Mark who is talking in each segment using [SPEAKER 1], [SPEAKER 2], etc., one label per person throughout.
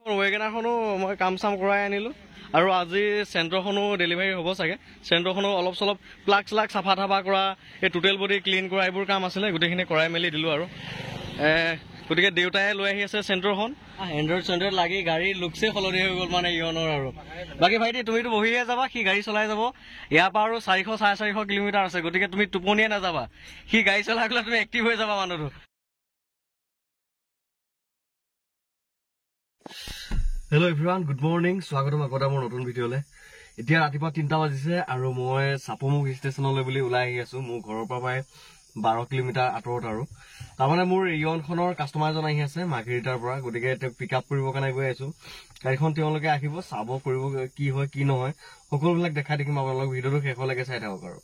[SPEAKER 1] ৱেগনাৰখনো মই কাম চাম কৰাই আনিলোঁ আৰু আজি চেণ্ট্ৰখনো ডেলিভাৰী হ'ব চাগে। চেণ্ট্ৰখনো অলপ চলপ প্লাগ চ্লাগ চাফা টাফা কৰা, এই টোটেল বডি ক্লিন কৰা এইবোৰ কাম আছিলে, গোটেইখিনি কৰাই মেলি দিলোঁ আৰু গতিকে দেউতাই লৈ আহি আছে চেণ্ট্ৰখন। এণ্ড্ৰইড লাগি গাড়ীৰ লুকছে সলনি হৈ গ'ল মানে ইয়নৰ আৰু। বাকী ভাইটি তুমিতো বহিয়ে যাবা, সি গাড়ী চলাই যাব। ইয়াৰ পৰা আৰু 400-450 কিলোমিটাৰ আছে, গতিকে তুমি টোপনিয়ে নাযাবা, সি গাড়ী চলাই গ'লে তুমি এক্টিভ হৈ যাবা মানুহটো। হেল্ল' এভৰিৱান, গুড মৰ্ণিং, স্বাগতম আগতে মোৰ নতুন ভিডিঅ'লৈ। এতিয়া ৰাতিপুৱা 3টা বাজিছে আৰু মই চাপমুখ ষ্টেচনলৈ বুলি ওলাই আহি আছোঁ। মোৰ ঘৰৰ পৰা প্ৰায় 12 কিলোমিটাৰ আঁতৰত আৰু। তাৰমানে মোৰ ইয়নখনৰ কাষ্টমাৰ এজন আহি আছে মাৰ্ঘেৰিটাৰ পৰা, গতিকে তেওঁক পিক আপ কৰিবৰ কাৰণে গৈ আছোঁ। গাড়ীখন তেওঁলোকে আহিব, চাব কৰিব, কি হয় কি নহয় সকলোবিলাক দেখাই দেখিম আপোনালোক। ভিডিঅ'টো শেষলৈকে চাই থাকক আৰু।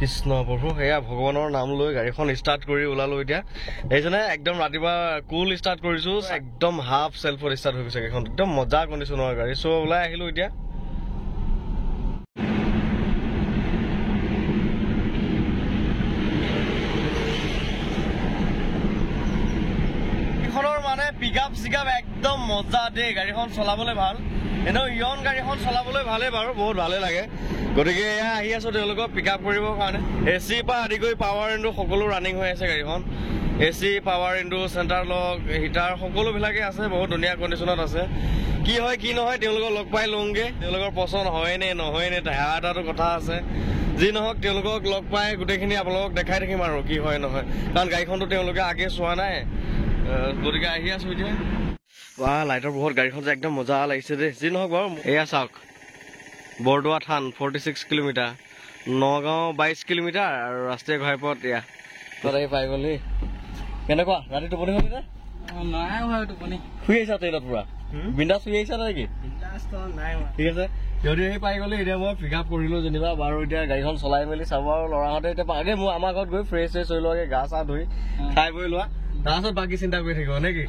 [SPEAKER 1] কৃষ্ণ প্ৰভু, সেয়া ভগৱানৰ নাম লৈ গাড়ীখন ষ্টাৰ্ট কৰি ওলালো। এতিয়া এইজনে একদম ৰাতিপুৱা কুল ষ্টাৰ্ট কৰিছোঁ, একদম হাফ চেল্ফত ষ্টাৰ্ট হৈ গৈছে গাড়ীখন, একদম মজা কণ্ডিশ্যনৰ গাড়ী। চ' ওলাই আহিলোঁ এতিয়া। গাড়ীখনৰ মানে পিক আপ চিক আপ একদম মজা দেই, গাড়ীখন চলাবলৈ ভাল। এনেও ইয়ন গাড়ীখন চলাবলৈ ভালেই বাৰু, বহুত ভালেই লাগে। গতিকে এয়া আহি আছোঁ তেওঁলোকক পিক আপ কৰিবৰ কাৰণে। AC পৰা আদি কৰি পাৱাৰ ইণ্ডো সকলো ৰানিং হৈ আছে গাড়ীখন। AC, পাৱাৰ ইণ্ডো, চেণ্টাৰ লক, হিটাৰ সকলোবিলাকে আছে, বহুত ধুনীয়া কণ্ডিশ্যনত আছে। কি হয় কি নহয় তেওঁলোকক লগ পাই লওঁগৈ, তেওঁলোকৰ পচন্দ হয়নে নহয়নে তাৰ এটাতো কথা আছে। যি নহওক তেওঁলোকক লগ পাই গোটেইখিনি আপোনালোকক দেখাই থাকিম আৰু কি হয় নহয়, কাৰণ গাড়ীখনতো তেওঁলোকে আগে চোৱা নাই। গতিকে আহি আছোঁ এতিয়া। বা লাইটৰ বহুত গাড়ীখন যে একদম মজা লাগিছে দেই। যি নহওক বাৰু, এয়া চাওক বৰদোৱা থান 46 কিলোমিটাৰ, নগাঁও 22 কিলোমিটাৰ আৰু ৰাষ্ট্ৰীয় ঘাইপথ এয়া তাত আহি পাই গ'ল। কেনেকুৱা ৰাতি টোপনি হ'ল নে?
[SPEAKER 2] নাই হয় টোপনি।
[SPEAKER 1] শুই আহিছা ট্ৰেইনত পুৰা বিন্দাছ শুই আহিছা নেকি? ঠিক আছে, সিহঁতি আহি পাই গ'লে। এতিয়া মই পিক আপ কৰিলোঁ যেনিবা বাৰু। এতিয়া গাড়ীখন চলাই মেলি চাব আৰু ল'ৰাহঁতে এতিয়া আগে মোৰ আমাৰ ঘৰত গৈ ফ্ৰেছ হৈ লোৱাগে, গা চা ধুই খাই বৈ লোৱা, তাৰপাছত বাকী চিন্তা কৰি থাকিব নেকি?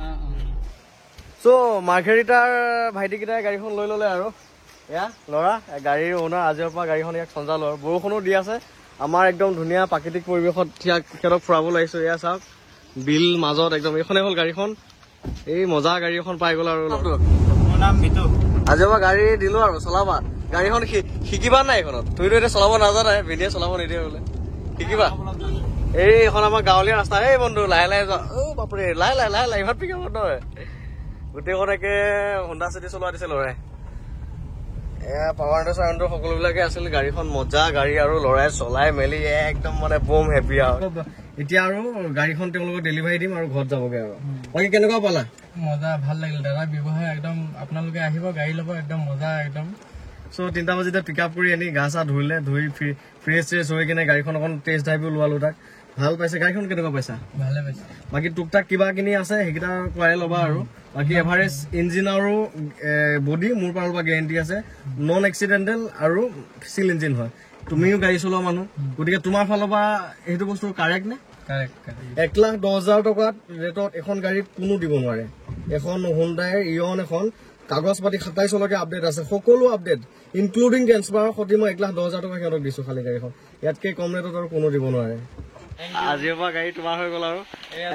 [SPEAKER 1] চ' মাৰ্ঘেৰিটাৰ ভাইটিকেইটাই গাড়ীখন লৈ ল'লে আৰু। এয়া ল'ৰা গাড়ীৰ অ'নাৰ, আজিৰ পৰা গাড়ীখন ইয়াক চঞ্জালো আৰু। বৰষুণো দি আছে, আমাৰ একদম ধুনীয়া প্ৰাকৃতিক পৰিৱেশত সিহঁতক ফুৰাবলৈ আহিছোঁ। এয়া চাওক বিল মাজত একদম, এইখনে হ'ল গাড়ীখন। এই মজা গাড়ী এখন পাই গ'ল আৰু।
[SPEAKER 2] মোৰ নাম মিতু।
[SPEAKER 1] আজিৰ পৰা গাড়ী দিলোঁ আৰু, চলাবা। গাড়ীখন শিকিবা নাই এইখনত? তুমিতো এতিয়া চলাব নাজানাই, ভিনিয়ে চলাব নিদিয়ে বোলে, শিকিবা। এইখন আমাৰ গাঁৱলীয়া ৰাস্তা। এই বন্ধু লাহে লাহে যোৱা। অ' বাপৰে, লাহে লাহে লাহে লাহে, ইমান পিক আপত নহয়। গোটেইখন একে হোণ্ডা চিটি চলোৱা দিছে ল'ৰাই। এয়া পাৱাৰ ইণ্ডো চাৱাৰ ইণ্ডো সকলোবিলাকে আছিল। গাড়ীখন মজা গাড়ী আৰু ল'ৰাই চলাই মেলি একদম মানে বম হেপী আৰু। এতিয়া আৰু গাড়ীখন তেওঁলোকক ডেলিভাৰী দিম আৰু ঘৰত যাবগৈ আৰু। বাকী কেনেকুৱা পালা?
[SPEAKER 2] মজা, ভাল লাগিল দাদা ব্যৱসায় একদম। আপোনালোকে আহিব, গাড়ী ল'ব, একদম মজা একদম।
[SPEAKER 1] চ' 3টা বজাতে পিক আপ কৰি আনি গা চা ধুই ফ্ৰেছ ট্ৰেছ হৈ কিনে গাড়ীখন অকণ টেষ্ট ড্ৰাইভো লোৱালোঁ তাক। ভাল পাইছে গাড়ীখন। কেনেকুৱা পাইছা?
[SPEAKER 2] ভালে পাইছে।
[SPEAKER 1] বাকী টুক টাক কিবা কিনি আছে সেইকেইটা কৰাই ল'বা আৰু। বাকী এভাৰেজ ইঞ্জিন আৰু বডি মোৰ ফালৰ পৰা গেৰেণ্টি আছে, নন এক্সিডেণ্টেল আৰু চিল ইঞ্জিন হয়। তুমিও গাড়ী চলোৱা মানুহ, গতিকে তোমাৰ ফালৰ পৰা সেইটো বস্তু কাৰেক্ট নে? 1,10,000 টকাত ৰেটত এখন গাড়ী কোনো দিব নোৱাৰে। এখন হুণ্ডাইৰ ইয়ন এখন কাগজ পাতি 27লৈকে আপডেট আছে, সকলো আপডেট ইনক্লুডিং ট্ৰেন্সফাৰৰ সৈতে মই 1,10,000 টকা সিহঁতক দিছোঁ খালী গাড়ীখন। ইয়াতকৈ কম ৰেটত আৰু কোনো দিব নোৱাৰে। আজিৰ পৰা গাড়ী তোমাৰ হৈ গ'ল আৰু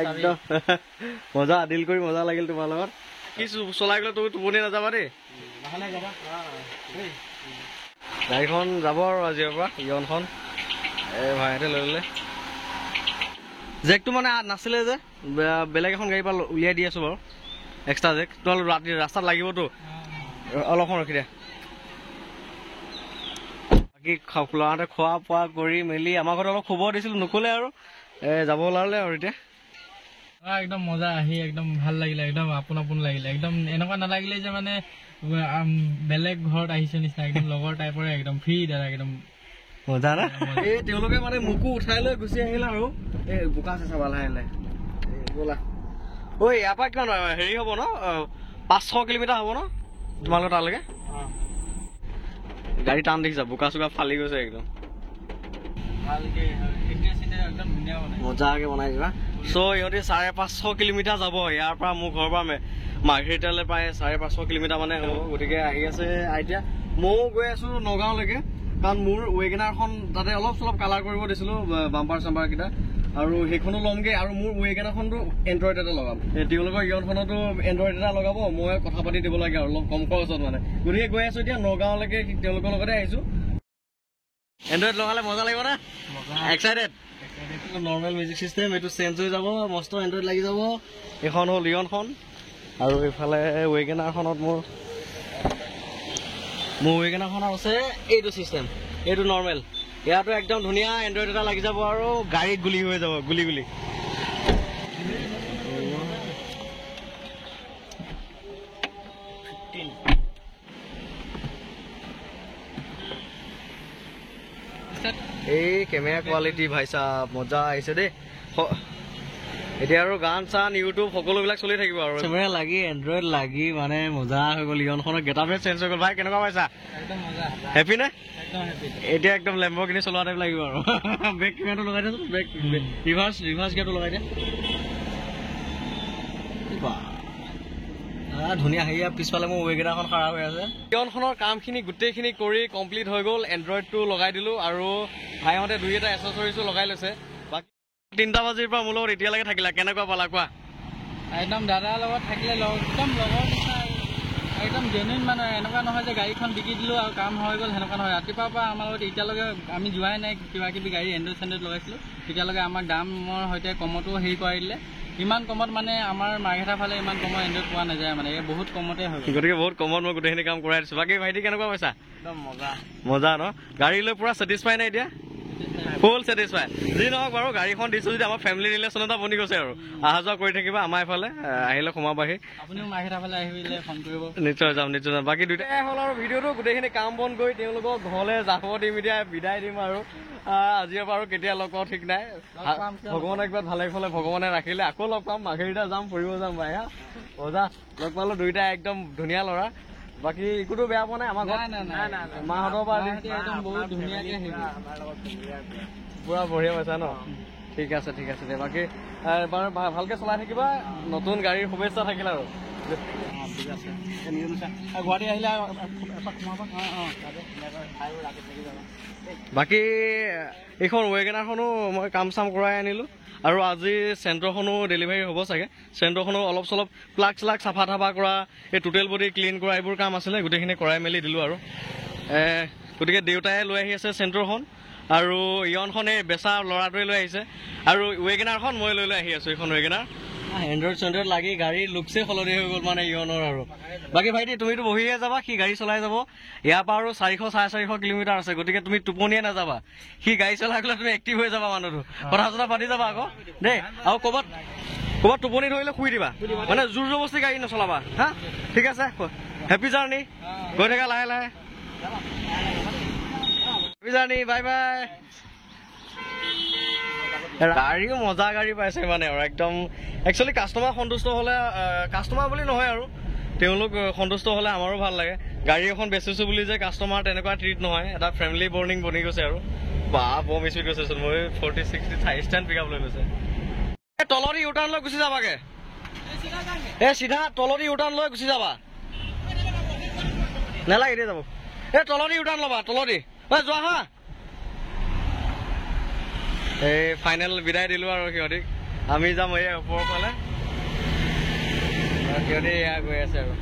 [SPEAKER 1] একদম মজা ডিল কৰি মজা লাগিল তোমাৰ লগত। কি চলাই গ'লে তুমি টোপনি নাযাবা দেই, গাড়ীখন যাব আৰু আজিৰ পৰা ইয়নখন। এই ভাইহঁতে লৈ ল'লে। জেকটো মানে নাছিলে যে, বেলেগ এখন গাড়ীৰ পৰা উলিয়াই দি আছোঁ বাৰু, এক্সট্ৰা জেক। তোমালোক ৰাতি ৰাস্তাত লাগিবতো, অলপখন ৰখি দিয়া। বাকী ল'ৰাহঁতে খোৱা বোৱা কৰি মেলি আমাৰ ঘৰত অলপ খবৰ দিছিলোঁ, নুখুলে আৰু যাব ওলালে আৰু এতিয়া।
[SPEAKER 2] একদম মজা, আহি একদম ভাল লাগিলে, একদম আপোন আপোন লাগিলে। একদম এনেকুৱা নালাগিলে যে মানে বেলেগ ঘৰত আহিছে নিচিনা, একদম লগৰ টাইপৰে, একদম ফ্ৰী দাদা, একদম
[SPEAKER 1] মজা না। এই তেওঁলোকে মানে মোকো উঠাই লৈ গুচি আহিলে আৰু। এই বোকা আছে চাবা লাহে লাহে, ব'লা। ঐ ইয়াৰ পৰা কিমান হেৰি হ'ব ন, 500 কিলোমিটাৰ হ'ব ন তোমালোকৰ তালৈকে? গাড়ী টান দেখিছা, বোকা চোকা ফালি গৈছে একদম। মজাকে বনাই দিবা। চ' ইহঁতি 550 কিলোমিটাৰ যাব ইয়াৰ পৰা, মোৰ ঘৰৰ পৰা মাৰ্ঘেৰিটালৈ প্ৰায় 550 কিলোমিটাৰ মানে হ'ব। গতিকে আহি আছে এতিয়া। ময়ো গৈ আছোঁ নগাঁওলৈকে, কাৰণ মোৰ ৱেগনাৰখন তাতে অলপ চলপ কালাৰ কৰিব দিছিলোঁ, বাম্পাৰ চাম্পাৰকেইটা। আৰু সেইখনো ল'মগৈ আৰু মোৰ ৱেগনাৰখনটো এণ্ড্ৰইড এটা লগাম তেওঁলোকৰ ইয়নখনতো এণ্ড্ৰইড এটা লগাব মই কথা পাতি দিব লাগে আৰু অলপ কম খৰচত মানে গতিকে গৈ আছো এতিয়া নগাঁৱলৈকে তেওঁলোকৰ লগতে আহিছোঁ এণ্ড্ৰইড লগালে মজা লাগিব না এক্সাইটেড নৰ্মেল মিউজিক চিষ্টেম এইটো চেঞ্জ হৈ যাব মস্ত এণ্ড্ৰইড লাগি যাব এইখন হ'ল ইয়নখন আৰু এইফালে ৱেগনাৰখনত মোৰ ৱেগনাৰখনত আছে এইটো চিষ্টেম এইটো নৰ্মেল ইয়াতো একদম ধুনীয়া এণ্ড্ৰইড এটা লাগি যাব আৰু গাড়ীত গুলি হৈ যাব গুলি গুলি এই কেমেৰা কোৱালিটি ভাই চাহ মজা আহিছে দেই এতিয়া আৰু গান চান ইউটিউব সকলোবিলাক চলি থাকিব আৰু কেমেৰা লাগি এণ্ড্ৰইড লাগি মানে মজা হৈ গ'ল ইয়নখনৰ গেটাপে চেঞ্জ হৈ গ'ল ভাই কেনেকুৱা পাইছা হেপী নে এতিয়া একদম লেম্বৰগিনি চলোৱা টাইপ লাগিব আৰু ব্ৰেক কেমেৰাটো লগাই দিয়াচোন ব্ৰেক ৰিভাৰ্ছ গিয়াৰটো লগাই দিয়া ধুনীয়া হেৰিয়া পিছফালে মোৰ ৱেগনাৰখন খাৰা হৈ আছে ইয়নখনৰ কামখিনি গোটেইখিনি কৰি কমপ্লিট হৈ গ'ল এণ্ড্ৰইডটো লগাই দিলোঁ আৰু ভাইহঁতে দুই এটা এচেছৰিজো লগাই লৈছে বাকী 3টা বাজিৰ পৰা মোৰ লগত এতিয়ালৈকে থাকিলা কেনেকুৱা পালা কোৱা
[SPEAKER 2] একদম দাদাৰ লগত থাকিলে একদম লগৰ নিচিনা একদম জেনুইন মানে এনেকুৱা নহয় যে গাড়ীখন বিকি দিলোঁ আৰু কাম হৈ গ'ল সেনেকুৱা নহয় ৰাতিপুৱাৰ পৰা আমাৰ লগত এতিয়ালৈকে আমি যোৱাই নাই কিবা কিবি গাড়ী এণ্ড্ৰইড চেণ্ড্ৰইড লগাইছিলোঁ তেতিয়ালৈকে আমাক দামৰ সৈতে কমতো হেৰি কৰাই দিলে ইমান কমত মানে আমাৰ মাৰ্ঘেটাৰ ফালে ইমান কমত এণ্ড্ৰইড পোৱা নাযায় মানে বহুত কমতে হয়
[SPEAKER 1] গতিকে বহুত কমত মই গোটেইখিনি কাম কৰাই দিছোঁ বাকী ভাইটি কেনেকুৱা পাইছা
[SPEAKER 2] একদম
[SPEAKER 1] মজা ন গাড়ী লৈ পুৰা ছেটিছফাই নে এতিয়া ফুল ছেটিছফাই যি নহওক বাৰু গাড়ীখন দিছোঁ যদি আমাৰ ফেমিলি ৰিলেশ্যন এটা বনি গৈছে আৰু অহা যোৱা কৰি থাকিবা আমাৰ এইফালে আহিলে সোমাবাহি
[SPEAKER 2] আপুনিও মাৰ্ঘেটাৰ ফালে আহিলে ফোন কৰিব
[SPEAKER 1] নিশ্চয় যাম বাকী দুইটাই হ'ল আৰু ভিডিঅ'টো গোটেইখিনি কাম বন কৰি তেওঁলোকক ঘৰলৈ যাব দিম এতিয়া বিদায় দিম আৰু আজিৰ পৰা আৰু কেতিয়া লগ পাওঁ ঠিক নাই ভগৱানক একবাৰ ভালে ফালে ভগৱানে ৰাখিলে আকৌ লগ পাম মাঘেৰিটা যাম ফুৰিব যাম ভাই হা মজা লগ পালোঁ দুইটাই একদম ধুনীয়া ল'ৰা বাকী একোতো বেয়া পোৱা নাই আমাৰ ঘৰত মাহঁতৰ পৰা
[SPEAKER 2] বহুত ধুনীয়াকে
[SPEAKER 1] পুৰা বঢ়িয়া পাইছা ন ঠিক আছে দে বাকী এবাৰ ভালকে চলাই থাকিবা নতুন গাড়ীৰ শুভেচ্ছা থাকিল আৰু
[SPEAKER 2] গুৱাহাটী আহিলে
[SPEAKER 1] বাকী এইখন ৱেগনাৰখনো মই কাম চাম কৰাই আনিলোঁ আৰু আজি চেণ্ট্ৰখনো ডেলিভাৰী হ'ব চাগে চেণ্ট্ৰখনো অলপ চলপ প্লাগ চ্লাগ চাফা তাফা কৰা এই টোটেল বডি ক্লিন কৰা এইবোৰ কাম আছিলে গোটেইখিনি কৰাই মেলি দিলোঁ আৰু গতিকে দেউতাই লৈ আহি আছে চেণ্ট্ৰখন আৰু ইয়নখন এই বেচা ল'ৰাটোৱে লৈ আহিছে আৰু ৱেগনাৰখন মই লৈ আহি আছোঁ এইখন ৱেগনাৰ এণ্ড্ৰইড চেণ্ড্ৰইড লাগি গাড়ীৰ লুকছে সলনি হৈ গ'ল মানে ইয়নৰ আৰু বাকী ভাইটি তুমিতো বহিয়ে যাবা সি গাড়ী চলাই যাব ইয়াৰ পৰা আৰু 400-450 কিলোমিটাৰ আছে গতিকে তুমি টোপনিয়ে নাযাবা সি গাড়ী চলাই গ'লে তুমি এক্টিভ হৈ যাবা মানুহটো কথা চথা পাতি যাবা আকৌ দেই আৰু ক'ৰবাত টোপনি ধৰিলে শুই দিবা মানে জোৰ জবস্তি গাড়ী নচলাবা হা ঠিক আছে হেপী জাৰ্ণি গৈ থাকা লাহে লাহে হেপী জাৰ্ণি বাই বাই গাড়ীও মজা গাড়ী পাইছে মানে আৰু একদম একচুৱেলি কাষ্টমাৰ সন্তুষ্ট হ'লে কাষ্টমাৰ বুলি নহয় আৰু তেওঁলোক সন্তুষ্ট হ'লে আমাৰো ভাল লাগে গাড়ী এখন বেচিছোঁ বুলি যে কাষ্টমাৰ তেনেকুৱা ট্ৰিট নহয় এটা ফেমিলি বৰ্ডিং বনি গৈছে আৰু বা বম স্পীড গৈছেচোন মই 40-60 ষ্টেণ্ড পিক আপ লৈ গৈছে এই তলদি ইউটাৰ্ণ লৈ গুচি যাবাগে এই চিধা তলদি ইউটাৰ্ণ লৈ গুচি যাবা নালাগে এতিয়া যাব এই তলদি ইউটাৰ্ণ ল'বা তলদি যোৱা হা এই ফাইনেল বিদায় দিলোঁ আৰু সিহঁতিক আমি যাম এই ওপৰৰ ফালে সিহঁতি এয়া গৈ আছে আৰু